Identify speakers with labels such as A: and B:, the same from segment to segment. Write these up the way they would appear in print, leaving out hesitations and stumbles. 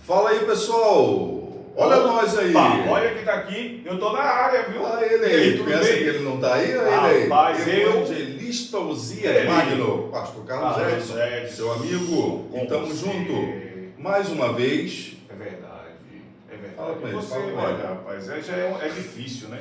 A: Fala aí, pessoal! Olha nós aí!
B: Olha quem tá aqui, eu tô na área, viu?
A: Olha ele aí,
B: tudo
A: pensa
B: bem?
A: que ele não tá aí? Olha ele
B: Rapaz,
A: aí!
B: eu-
A: Evangelista Osias Magno, Pastor Carlos
B: Carlos
A: Edson,
B: Edson,
A: seu amigo,
B: com
A: e tamo
B: você.
A: junto, mais uma vez.
B: É verdade, é verdade.
A: Fala com ele,
B: Você,
A: fala com
B: olha,
A: ele.
B: rapaz, é difícil, né?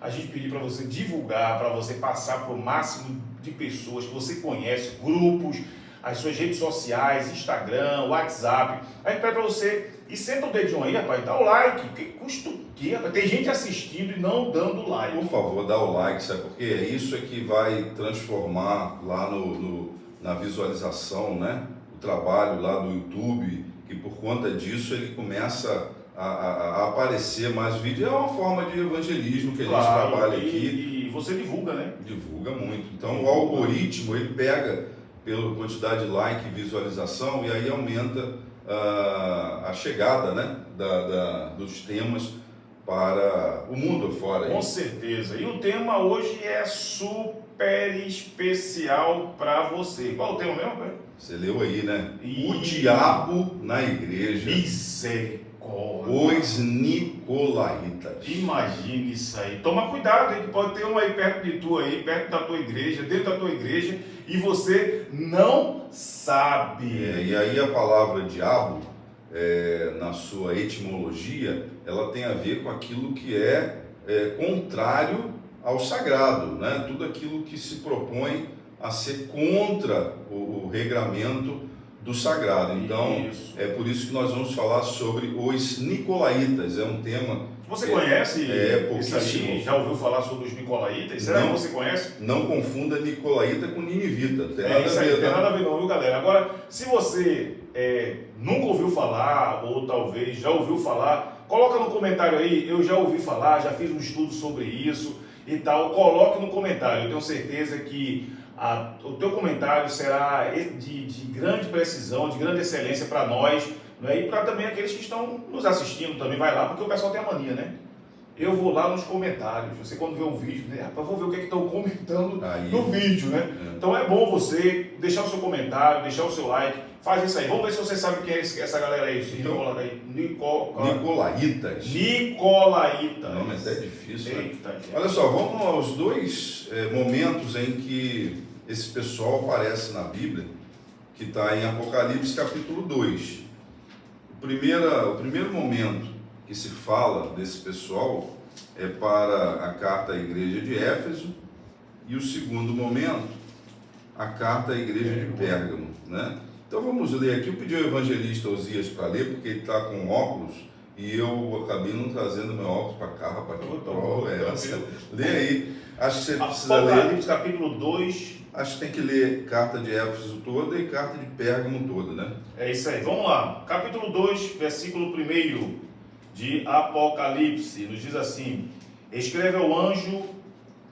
B: A gente pedir para você divulgar, para você passar para o máximo de pessoas que você conhece, grupos, as suas redes sociais, Instagram, WhatsApp. A gente pede para você e senta o dedinho aí, rapaz, dá o like. Que custa o quê, rapaz? Tem gente assistindo e não dando like.
A: Por favor, dá o like, sabe por quê? É isso é que vai transformar lá na visualização, né? O trabalho lá do YouTube, que por conta disso ele começa a aparecer mais vídeo. É uma forma de evangelismo que a gente trabalha aqui.
B: E você divulga, né?
A: Divulga muito. Então o algoritmo ele pega pela quantidade de like e visualização e aí aumenta a chegada, né, dos temas para o mundo afora.
B: Com certeza. E o tema hoje é super especial para você. Qual é o tema mesmo, velho?
A: Você leu aí, né?
B: E-
A: O diabo na igreja.
B: Misericórdia.
A: Os nicolaítas.
B: Imagine isso aí. Toma cuidado, hein, que pode ter um aí perto de tu aí, perto da tua igreja, dentro da tua igreja, e você não sabe.
A: E aí a palavra diabo, na sua etimologia, ela tem a ver com aquilo que é contrário ao sagrado, né? Tudo aquilo que se propõe a ser contra o regramento do sagrado. Então,
B: Isso.
A: é por isso que nós vamos falar sobre os nicolaítas. É um tema...
B: Você conhece isso
A: pouquíssimo.
B: aí? Já ouviu falar sobre os nicolaítas? Será que você conhece?
A: Não confunda nicolaíta com ninivita. Tem
B: É
A: nada
B: isso
A: a
B: aí,
A: ver,
B: não tem
A: tá?
B: nada a ver não, viu, galera? Agora, se você nunca ouviu falar, ou talvez já ouviu falar, coloca no comentário aí, eu já ouvi falar, já fiz um estudo sobre isso e tal, coloque no comentário, eu tenho certeza que o teu comentário será de grande precisão, de grande excelência para nós, né? E para também aqueles que estão nos assistindo também, vai lá, porque o pessoal tem a mania, né? Eu vou lá nos comentários, você quando vê um vídeo, né? Rapaz, vou ver o que estão comentando
A: Aí.
B: no vídeo, né? Então é bom você deixar o seu comentário, deixar o seu like, faz isso aí. Vamos ver se você sabe quem é essa galera aí.
A: Então,
B: Coloca aí.
A: Nicolaítas.
B: Nicolaítas.
A: O nome é até difícil, né?
B: Eita, gente.
A: Olha só, vamos aos dois momentos em que esse pessoal aparece na Bíblia, que está em Apocalipse capítulo 2. O primeiro momento que se fala desse pessoal é para a carta à igreja de Éfeso, e o segundo momento, a carta à igreja de Pérgamo, né? Então vamos ler aqui. Eu pedi ao evangelista Osias para ler, porque ele está com óculos, e eu acabei não trazendo meu óculos para cá, rapaz, que prova é essa? Lê aí, acho que você precisa ler.
B: Apocalipse capítulo 2.
A: Acho que tem que ler carta de Éfeso toda e carta de Pérgamo toda, né?
B: É isso aí, vamos lá. Capítulo 2, versículo 1 de Apocalipse, nos diz assim: escreve ao anjo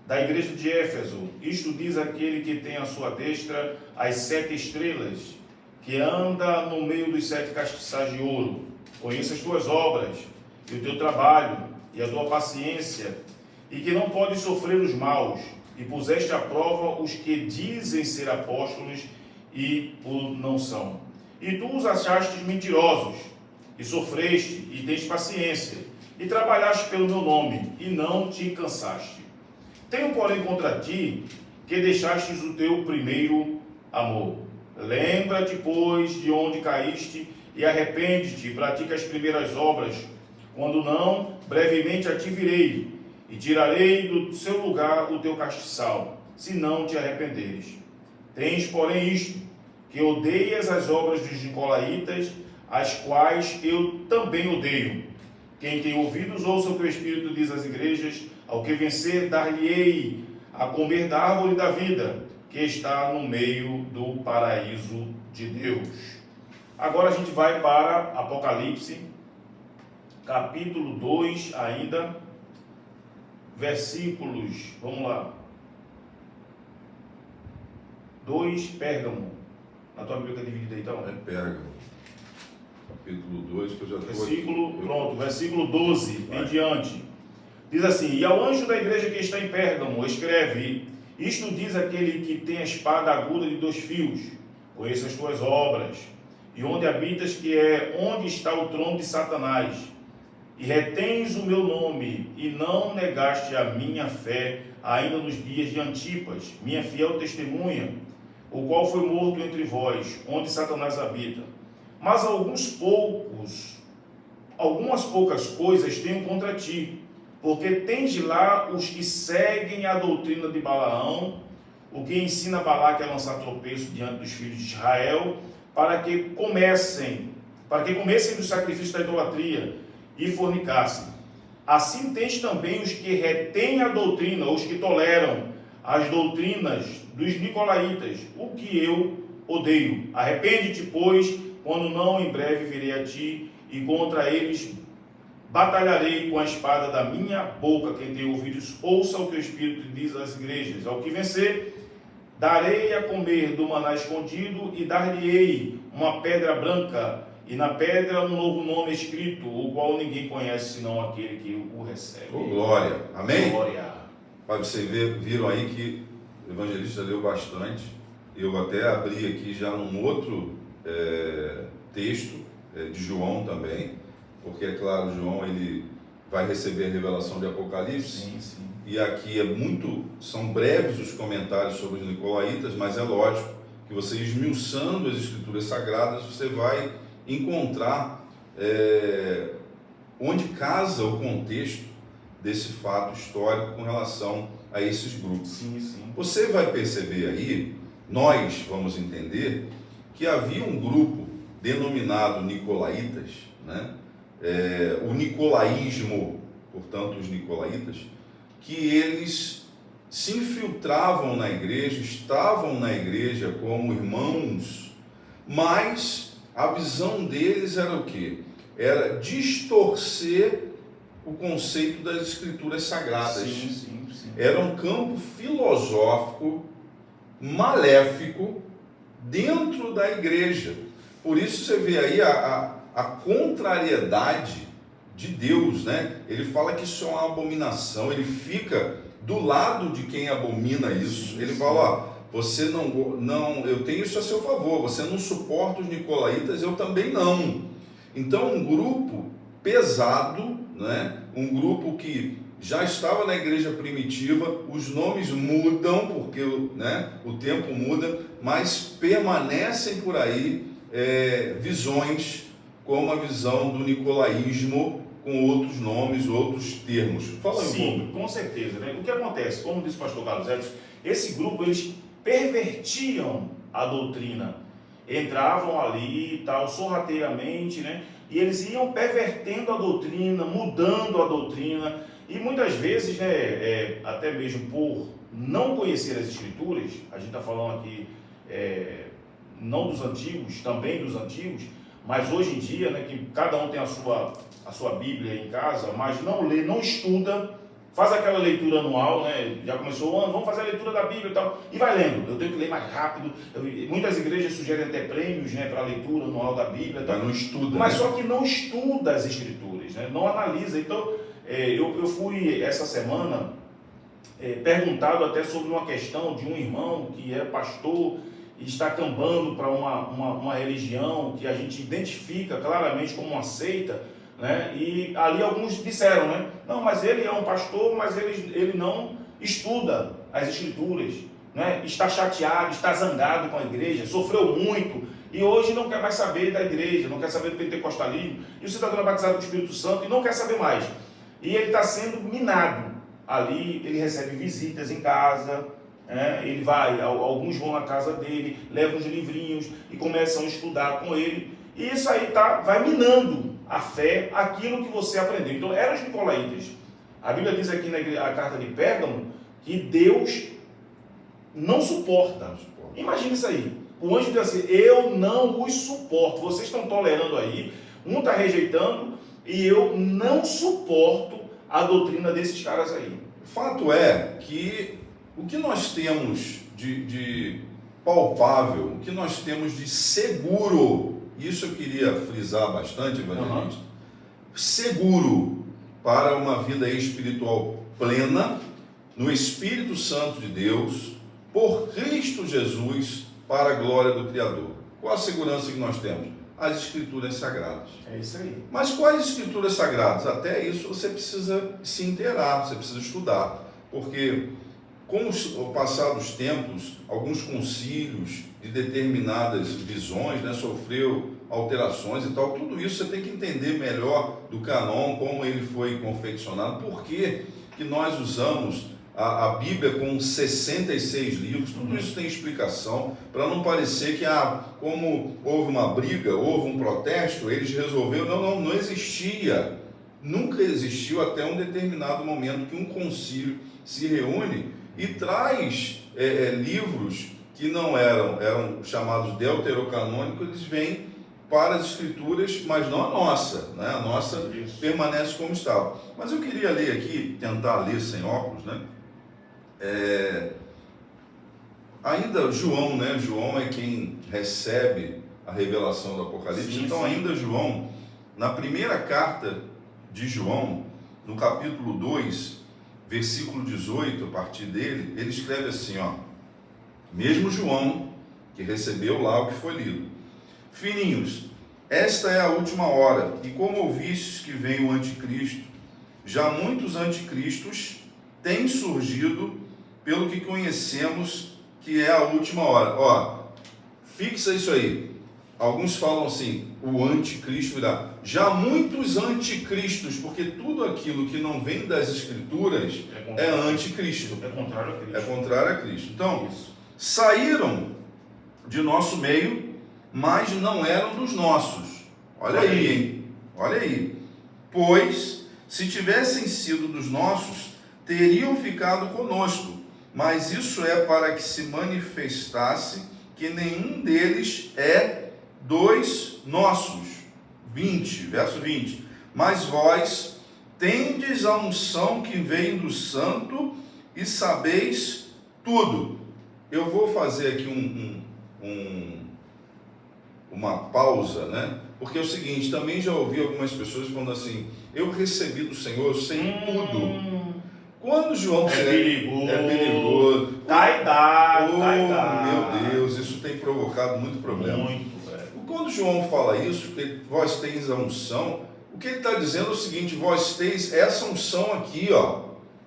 B: da igreja de Éfeso, isto diz aquele que tem à sua destra as 7 estrelas, que anda no meio dos 7 castiçais de ouro. Conheça as tuas obras, e o teu trabalho, e a tua paciência, e que não pode sofrer os maus, e puseste à prova os que dizem ser apóstolos e o não são. E tu os achaste mentirosos, e sofreste, e tens paciência, e trabalhaste pelo meu nome, e não te cansaste. Tenho, porém, contra ti, que deixastes o teu primeiro amor. Lembra-te, pois, de onde caíste, e arrepende-te, e pratica as primeiras obras. Quando não, brevemente a ti virei, e tirarei do seu lugar o teu castiçal, se não te arrependeres. Tens, porém, isto, que odeias as obras dos nicolaítas, as quais eu também odeio. Quem tem ouvidos, ouça o que o Espírito diz às igrejas: ao que vencer, dar-lhe-ei a comer da árvore da vida, que está no meio do paraíso de Deus. Agora a gente vai para Apocalipse, capítulo 2 ainda, versículos, vamos lá, 2, Pérgamo. Na tua Bíblia está dividida aí, então?
A: É Pérgamo. Capítulo 2, que eu já estou
B: Versículo,
A: aqui.
B: pronto, versículo 12
A: Vai.
B: em diante. Diz assim: e ao anjo da igreja que está em Pérgamo, escreve: isto diz aquele que tem a espada aguda de 2 fios. Conheço as tuas obras, e onde habitas, que é onde está o trono de Satanás. E retens o meu nome, e não negaste a minha fé, ainda nos dias de Antipas, minha fiel testemunha, o qual foi morto entre vós, onde Satanás habita. Mas algumas poucas coisas tenho contra ti, porque tens lá os que seguem a doutrina de Balaão, o que ensina Balaque a lançar tropeço diante dos filhos de Israel, para que comessem do sacrifício da idolatria e fornicassem. Assim tens também os que retêm a doutrina, os que toleram as doutrinas dos nicolaítas, o que eu odeio. Arrepende-te, pois, quando não, em breve virei a ti, e contra eles batalharei com a espada da minha boca. Quem tem ouvidos, ouça o que o Espírito diz às igrejas. Ao que vencer, darei a comer do maná escondido, e dar-lhe-ei uma pedra branca, e na pedra um novo nome escrito, o qual ninguém conhece senão aquele que o recebe.
A: Oh, glória! Amém?
B: Glória!
A: Para vocês viram aí que o evangelista leu bastante. Eu até abri aqui já num outro texto de João também, porque é claro, João ele vai receber a revelação de Apocalipse.
B: Sim, sim.
A: E aqui são breves os comentários sobre os nicolaítas, mas é lógico que você, esmiuçando as escrituras sagradas, você vai encontrar onde casa o contexto desse fato histórico com relação a esses grupos.
B: Sim, sim.
A: Você vai perceber aí, nós vamos entender que havia um grupo denominado nicolaítas, né? O nicolaísmo, portanto os nicolaítas, que eles se infiltravam na igreja, estavam na igreja como irmãos, mas a visão deles era o quê? Era distorcer o conceito das escrituras sagradas.
B: Sim, sim, sim.
A: Era um campo filosófico, maléfico, dentro da igreja. Por isso você vê aí a contrariedade de Deus, né? Ele fala que isso é uma abominação, ele fica do lado de quem abomina isso.
B: Sim,
A: ele
B: sim.
A: fala, ó, você não, eu tenho isso a seu favor, você não suporta os nicolaítas, eu também não. Então um grupo pesado, né? Um grupo que já estava na igreja primitiva, os nomes mudam, porque o tempo muda, mas permanecem por aí visões como a visão do nicolaísmo, com outros nomes, outros termos. Fala aí um pouco.
B: Sim, com certeza, né? O que acontece, como disse o pastor Carlos Edson, esse grupo, eles pervertiam a doutrina, entravam ali e tal, sorrateiramente, né? E eles iam pervertendo a doutrina, mudando a doutrina, e muitas vezes, né, até mesmo por não conhecer as escrituras, a gente está falando aqui não dos antigos, também dos antigos, mas hoje em dia, né, que cada um tem a sua Bíblia em casa, mas não lê, não estuda, faz aquela leitura anual, né, já começou o ano, vamos fazer a leitura da Bíblia e tal, e vai lendo. Eu tenho que ler mais rápido. Muitas igrejas sugerem até prêmios, né, para a leitura anual da Bíblia.
A: Mas não estuda.
B: Mas
A: né?
B: só que não estuda as escrituras, né, não analisa. Então, eu fui essa semana perguntado até sobre uma questão de um irmão que é pastor e está cambando para uma religião que a gente identifica claramente como uma seita, né? E ali alguns disseram, né? Não, mas ele é um pastor, mas ele não estuda as escrituras, né? Está chateado, está zangado com a igreja, sofreu muito e hoje não quer mais saber da igreja, não quer saber do pentecostalismo, e o cidadão é batizado com o Espírito Santo e não quer saber mais. E ele está sendo minado. Ali ele recebe visitas em casa, ele vai, alguns vão na casa dele, levam os livrinhos e começam a estudar com ele. E isso aí vai minando a fé, aquilo que você aprendeu. Então, eram os nicolaítas. A Bíblia diz aqui na carta de Pérgamo que Deus não suporta. Imagina isso aí. O anjo diz assim, eu não os suporto. Vocês estão tolerando aí, um está rejeitando, e eu não suporto a doutrina desses caras aí.
A: O fato é que o que nós temos de palpável, o que nós temos de seguro, isso eu queria frisar bastante, evangelista, seguro para uma vida espiritual plena, no Espírito Santo de Deus, por Cristo Jesus, para a glória do Criador. Qual a segurança que nós temos? as escrituras sagradas.
B: É isso aí.
A: Mas quais escrituras sagradas? Até isso você precisa se inteirar, você precisa estudar, porque com o passar dos tempos, alguns concílios de determinadas visões, né, sofreu alterações e tal, tudo isso você tem que entender melhor do canon, como ele foi confeccionado, por que nós usamos a Bíblia com 66 livros, tudo isso tem explicação, para não parecer que, como houve uma briga, houve um protesto, eles resolveram, não existia, nunca existiu até um determinado momento que um concílio se reúne e traz livros que não eram chamados deuterocanônicos, eles vêm para as escrituras, mas não a nossa, né? A nossa permanece como estava. Mas eu queria ler aqui, tentar ler sem óculos, né? Ainda João, né? João é quem recebe a revelação do Apocalipse.
B: Sim,
A: então
B: sim.
A: ainda João, na primeira carta de João, no capítulo 2, versículo 18, a partir dele, ele escreve assim, ó: mesmo João, que recebeu lá o que foi lido: filhinhos, esta é a última hora, e como ouvistes que vem o anticristo, já muitos anticristos têm surgido, pelo que conhecemos que é a última hora. Ó, fixa isso aí. Alguns falam assim, o anticristo virá. Já muitos anticristos, porque tudo aquilo que não vem das escrituras é anticristo.
B: É contrário a Cristo.
A: É contrário a Cristo. Então,
B: Isso.
A: saíram de nosso meio, mas não eram dos nossos. Olha aí, hein? Olha aí. Pois, se tivessem sido dos nossos, teriam ficado conosco. Mas isso é para que se manifestasse que nenhum deles é dos nossos. 20, verso 20. Mas vós tendes a unção que vem do Santo e sabeis tudo. Eu vou fazer aqui uma pausa, né? Porque é o seguinte, também já ouvi algumas pessoas falando assim, eu recebi do Senhor, eu sei tudo. Quando João
B: perigoso.
A: É perigoso.
B: Meu
A: Meu Deus, isso tem provocado muito problema.
B: Muito, velho.
A: Quando João fala isso, que vós teis a unção, o que ele está dizendo é o seguinte, vós teis essa unção aqui, ó.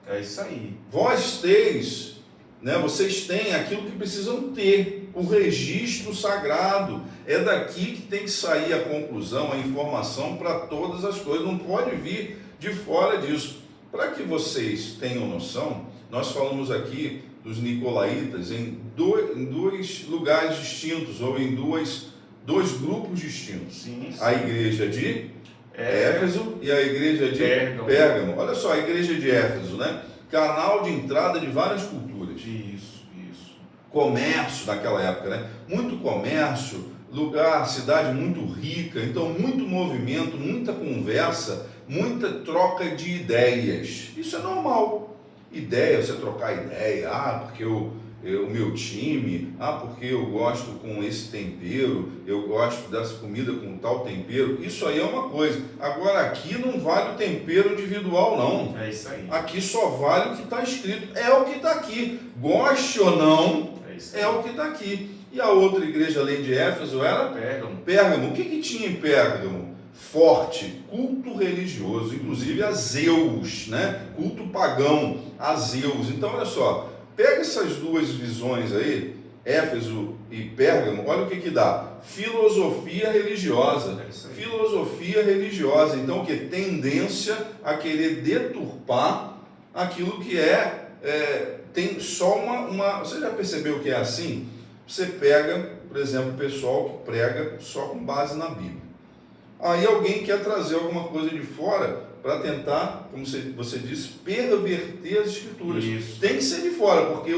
B: É isso aí.
A: Vós teis, né, vocês têm aquilo que precisam ter, o registro sagrado. É daqui que tem que sair a conclusão, a informação para todas as coisas, não pode vir de fora disso. Para que vocês tenham noção, nós falamos aqui dos nicolaítas em dois lugares distintos, ou em dois grupos distintos.
B: Sim, sim.
A: A igreja de Éfeso e a igreja de Pérgamo. Olha só, a igreja de Éfeso, né? Canal de entrada de várias culturas.
B: Isso.
A: Comércio naquela época, né? Muito comércio, lugar, cidade muito rica, então muito movimento, muita conversa, muita troca de ideias. Isso é normal. Ideia, você trocar ideia, porque o meu time, porque eu gosto com esse tempero, eu gosto dessa comida com tal tempero, isso aí é uma coisa. Agora aqui não vale o tempero individual, não.
B: É isso aí.
A: Aqui só vale o que está escrito, é o que está aqui. Goste ou não, é o que está aqui. E a outra igreja além de Éfeso era Pérgamo. O que tinha em Pérgamo? Forte, culto religioso, inclusive a Zeus, né? Culto pagão a Zeus. Então, olha só, pega essas duas visões aí, Éfeso e Pérgamo, olha o que dá. Filosofia religiosa. Filosofia religiosa. Então, o que? Tendência a querer deturpar aquilo que tem só uma... Você já percebeu que é assim? Você pega, por exemplo, o pessoal que prega só com base na Bíblia. Aí alguém quer trazer alguma coisa de fora para tentar, como você disse, perverter as escrituras.
B: Isso.
A: Tem que ser de fora, porque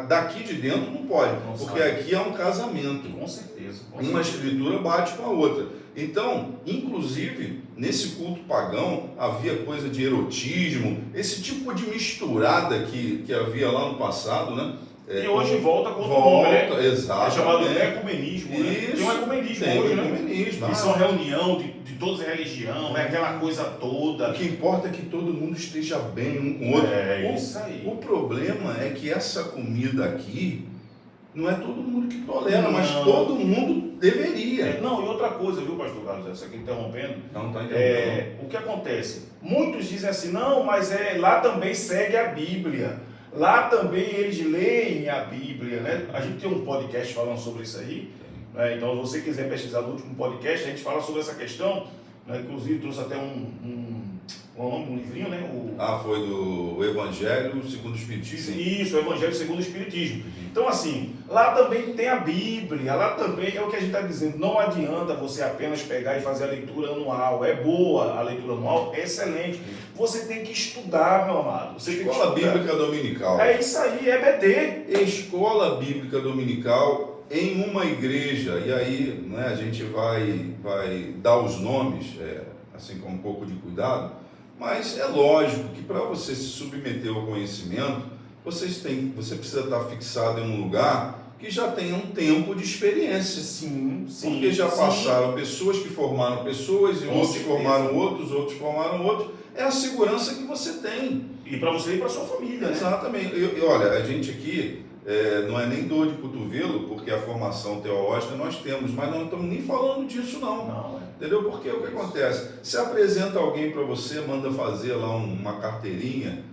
A: daqui de dentro não pode, porque aqui é um casamento.
B: Com certeza.
A: Uma escritura bate com a outra. Então, inclusive, nesse culto pagão, havia coisa de erotismo, esse tipo de misturada que havia lá no passado, né?
B: E hoje volta com outro nome, né?
A: Exato.
B: É chamado de ecumenismo, né?
A: Isso,
B: tem um ecumenismo
A: tem
B: hoje,
A: ecumenismo,
B: né? E são reunião de todas as religiões, aquela coisa toda.
A: O que importa é que todo mundo esteja bem um com o outro.
B: Isso aí.
A: O problema é que essa comida aqui, Não é todo mundo que tolera, mas
B: Não.
A: todo mundo deveria.
B: Não, e outra coisa, viu, pastor Carlos, essa aqui interrompendo,
A: Não está entendendo.
B: o que acontece? Muitos dizem assim, não, mas lá também segue a Bíblia, lá também eles leem a Bíblia, né? A gente tem um podcast falando sobre isso aí, né? Então, se você quiser pesquisar no último podcast, a gente fala sobre essa questão, né? Inclusive trouxe até um livrinho, né?
A: Foi do Evangelho segundo o Espiritismo?
B: Isso, o Evangelho segundo o Espiritismo. Então, assim, lá também tem a Bíblia, lá também é o que a gente está dizendo. Não adianta você apenas pegar e fazer a leitura anual. É boa a leitura anual, é excelente. Você tem que estudar, meu amado. Você
A: Escola Bíblica Dominical.
B: É isso aí, EBD.
A: Escola Bíblica Dominical em uma igreja. E aí, né, a gente vai dar os nomes, assim com um pouco de cuidado. Mas é lógico que para você se submeter ao conhecimento, você precisa estar fixado em um lugar que já tenha um tempo de experiência.
B: Sim,
A: Porque já passaram pessoas que formaram pessoas, e outros formaram outros formaram outros. É a segurança que você tem.
B: E para você e para sua família, né?
A: Exatamente. Olha, a gente aqui não é nem dor de cotovelo, porque a formação teológica nós temos, mas não estamos nem falando disso não. Entendeu? Porque o que acontece? Se apresenta alguém para você, manda fazer lá uma carteirinha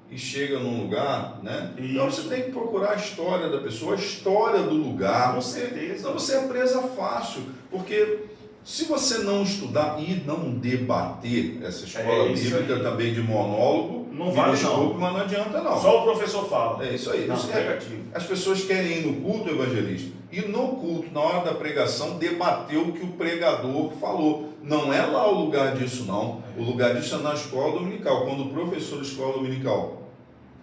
A: e chega num lugar, né?
B: Isso.
A: Então você tem que procurar a história da pessoa, a história do lugar.
B: Com certeza.
A: Senão você é presa fácil, porque se você não estudar e não debater essa escola bíblica
B: aí.
A: Também de monólogo,
B: não vale
A: desculpa,
B: não.
A: Mas não adianta não.
B: Só o professor fala.
A: É isso aí.
B: Não, negativo.
A: As pessoas querem ir no culto evangelista e no culto, na hora da pregação, debater o que o pregador falou. Não é lá o lugar disso não. O lugar disso é na escola dominical. Quando o professor da escola dominical,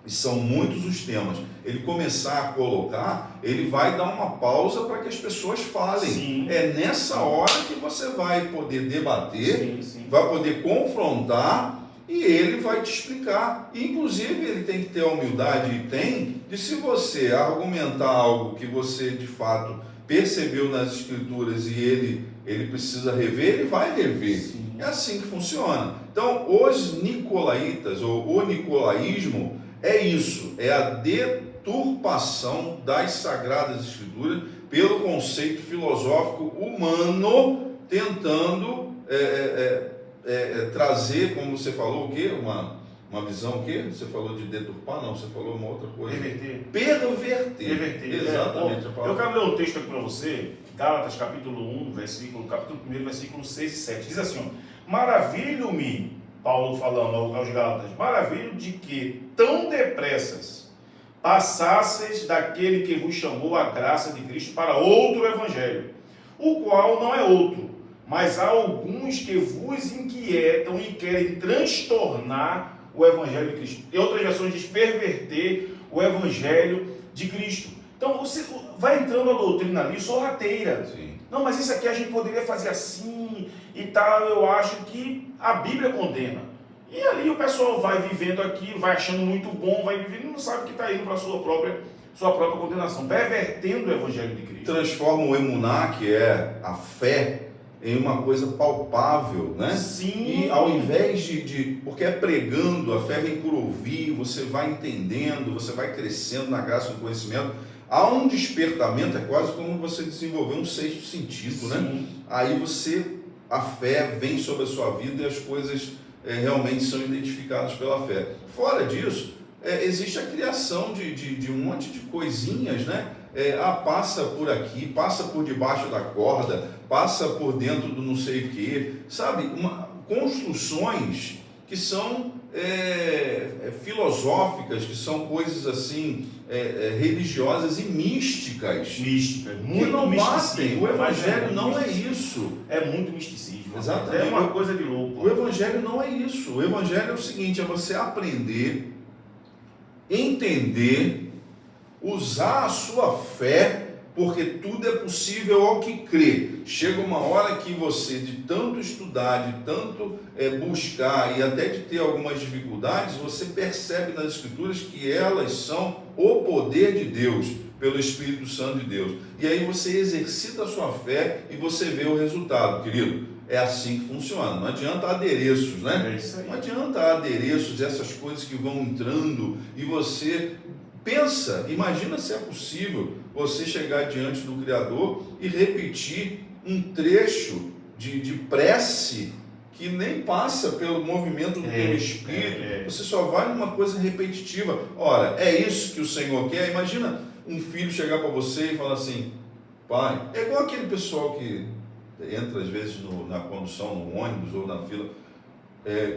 A: e são muitos os temas, ele começar a colocar, ele vai dar uma pausa para que as pessoas falem.
B: Sim.
A: É nessa hora que você vai poder debater,
B: sim.
A: vai poder confrontar e ele vai te explicar. E, inclusive, ele tem que ter a humildade, e tem, de se você argumentar algo que você, de fato, percebeu nas escrituras e ele precisa rever, ele vai rever.
B: Sim.
A: É assim que funciona. Então, os nicolaítas, ou o nicolaísmo, é isso, é a deturpação das Sagradas Escrituras pelo conceito filosófico humano, tentando trazer, como você falou, o quê? Uma visão, o quê? Você falou de deturpar? Não, você falou uma outra coisa. Perverter. Exatamente.
B: Eu quero ler um texto aqui para você, Gálatas capítulo 1, capítulo 1, versículos 6 e 7. Diz assim, maravilho-me, Paulo falando aos Gálatas, maravilho de que tão depressas passasseis daquele que vos chamou a graça de Cristo para outro evangelho, o qual não é outro, mas há alguns que vos inquietam e querem transtornar o evangelho de Cristo. Em outras versões diz perverter o evangelho de Cristo. Então você vai entrando a doutrina ali sorrateira.
A: Sim.
B: Não, mas isso aqui a gente poderia fazer assim e tal. Eu acho que a Bíblia condena. E ali o pessoal vai vivendo aquilo, vai achando muito bom, vai vivendo e não sabe que está indo para a sua própria condenação, pervertendo o evangelho de Cristo.
A: Transforma o emuná, que é a fé, em uma coisa palpável, né?
B: Sim.
A: E ao invés porque é pregando, a fé vem por ouvir, você vai entendendo, você vai crescendo na graça do conhecimento. Há um despertamento, é quase como você desenvolver um sexto sentido, né?
B: Sim.
A: Aí a fé vem sobre a sua vida e as coisas realmente são identificadas pela fé. Fora disso, existe a criação de um monte de coisinhas, né? Passa por aqui, passa por debaixo da corda, passa por dentro do não sei o quê, sabe? Construções que são filosóficas, que são coisas assim, religiosas e místicas.
B: Muito
A: não
B: misticismo.
A: O evangelho não é isso.
B: É muito misticismo.
A: Exatamente.
B: É uma coisa de louco.
A: O evangelho não é isso. O evangelho é o seguinte, é você aprender, entender, usar a sua fé, porque tudo é possível ao que crê. Chega uma hora que você, de tanto estudar, de tanto buscar e até de ter algumas dificuldades, você percebe nas Escrituras que elas são o poder de Deus, pelo Espírito Santo de Deus. E aí você exercita a sua fé e você vê o resultado, querido. É assim que funciona. Não adianta adereços, né?
B: É isso aí.
A: Não adianta adereços, essas coisas que vão entrando e você pensa, imagina se é possível você chegar diante do Criador e repetir um trecho de prece que nem passa pelo movimento do teu espírito. Você só vai numa coisa repetitiva. Ora, é isso que o Senhor quer? Imagina um filho chegar para você e falar assim: pai, é igual aquele pessoal que entra às vezes na condução, no ônibus ou na fila.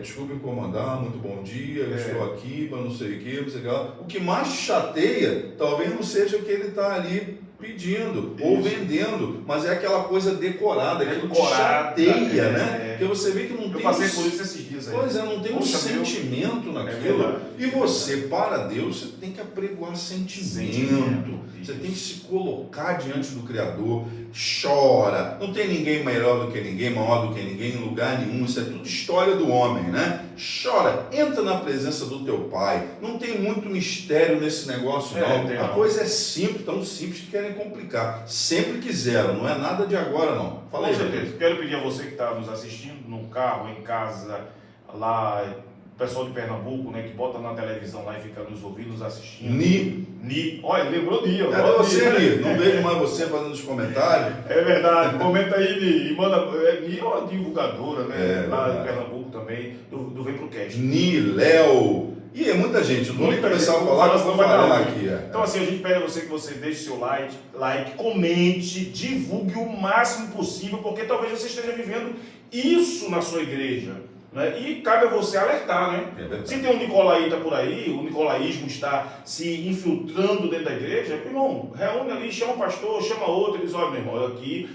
A: Desculpe incomodar, muito bom dia, eu estou aqui para não sei o que, não sei o que lá. O que mais chateia, talvez não seja o que ele está ali pedindo ou vendendo, mas é aquela coisa decorada, aquilo que chateia, né? Porque você vê que não tem...
B: Eu passei por isso esses dias aí.
A: Pois é, não tem um sentimento naquilo. E você, para Deus, você tem que apregoar sentimento. Você tem que se colocar diante do Criador. Chora. Não tem ninguém melhor do que ninguém, maior do que ninguém, em lugar nenhum. Isso é tudo história do homem, né? Chora. Entra na presença do teu Pai. Não tem muito mistério nesse negócio, não. A coisa é simples, tão simples que querem complicar. Sempre quiseram, não é nada de agora, não. Fala aí.
B: Com certeza. Quero pedir a você que está nos assistindo, no carro, em casa, lá, o pessoal de Pernambuco, né, que bota na televisão lá e fica nos ouvindo, nos assistindo. Ni. Olha, lembrou Ni.
A: Cadê você, Ni? Não vejo mais você fazendo os comentários.
B: É verdade. Comenta aí, Ni. E manda. Ni é uma divulgadora, né? Lá em Pernambuco também, do Vem Pro Cast.
A: Ni, Léo. E é muita gente. Eu não vou nem começar a falar, mas vou falar aqui.
B: Então, assim, a gente pede a você que você deixe seu like, comente, divulgue o máximo possível, porque talvez você esteja vivendo isso na sua igreja. Né? E cabe a você alertar, né? Se tem um nicolaíta por aí, o nicolaísmo está se infiltrando dentro da igreja, irmão, reúne ali, chama o pastor, chama outro, e diz: olha, meu irmão, aqui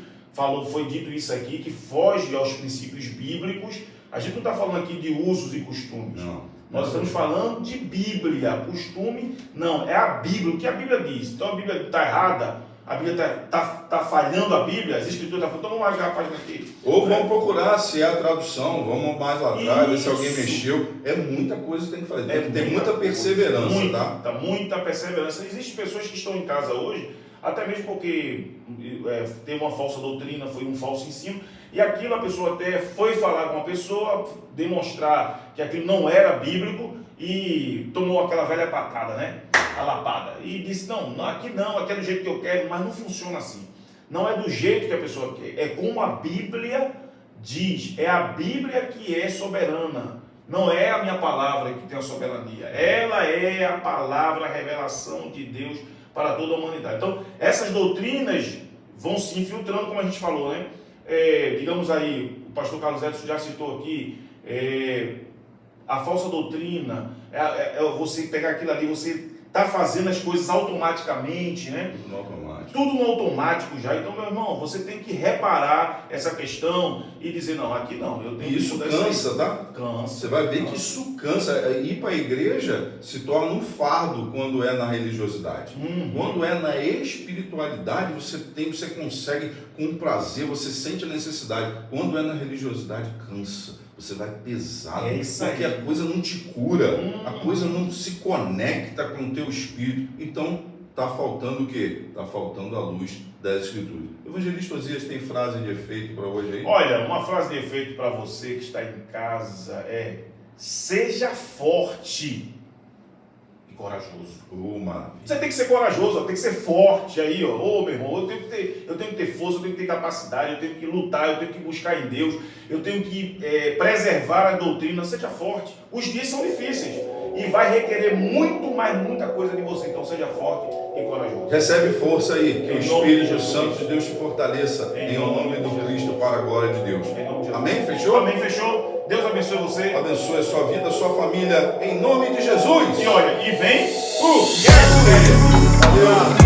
B: foi dito isso aqui, que foge aos princípios bíblicos. A gente não está falando aqui de usos e costumes.
A: Não.
B: Nós estamos falando de Bíblia. Costume, não, é a Bíblia, o que a Bíblia diz. Então a Bíblia está errada, a Bíblia está falhando a Bíblia, as Escrituras estão falando, então vamos largar a página aqui.
A: Ou vamos procurar se é a tradução, vamos mais lá atrás, ver se alguém mexeu. É muita coisa que tem que fazer, tem muita perseverança, tá?
B: Muita perseverança. Existem pessoas que estão em casa hoje, até mesmo porque teve uma falsa doutrina, foi um falso ensino, e aquilo a pessoa até foi falar com uma pessoa, demonstrar que aquilo não era bíblico, e tomou aquela velha patada, né? A lapada. E disse: não, aqui não, aqui é do jeito que eu quero, mas não funciona assim. Não é do jeito que a pessoa quer, é como a Bíblia diz. É a Bíblia que é soberana. Não é a minha palavra que tem a soberania. Ela é a palavra, a revelação de Deus para toda a humanidade. Então, essas doutrinas vão se infiltrando, como a gente falou, né? Digamos aí, o pastor Carlos Edson já citou aqui, a falsa doutrina, você pegar aquilo ali, você está fazendo as coisas automaticamente, né?
A: Tudo no automático.
B: Tudo no automático já. Então, meu irmão, você tem que reparar essa questão e dizer: não, aqui não. Eu tenho
A: e isso cansa, tá?
B: Cansa.
A: Você vai ver que isso cansa. Ir para a igreja se torna um fardo quando é na religiosidade. Quando é na espiritualidade, você consegue com prazer, você sente a necessidade. Quando é na religiosidade, cansa. Você vai pesado, porque a coisa não te cura, a coisa não se conecta com o teu espírito. Então, está faltando o quê? Está faltando a luz das Escrituras. Evangelista Osias, tem frase de efeito para hoje aí?
B: Olha, uma frase de efeito para você que está em casa é: seja forte e corajoso. Você tem que ser corajoso, tem que ser forte aí, ó. Meu irmão, eu tenho que ter força, eu tenho que ter capacidade, eu tenho que lutar, eu tenho que buscar em Deus, eu tenho que preservar a doutrina. Seja forte. Os dias são difíceis e vai requerer muita coisa de você. Então seja forte e corajoso.
A: Recebe força aí, que o Espírito Santo de Deus te fortaleça em nome do Cristo, para a glória de Deus. Amém? Fechou?
B: Amém, fechou. Deus abençoe você.
A: Abençoe a sua vida, a sua família, em nome de Jesus.
B: E olha, e vem o Valeu.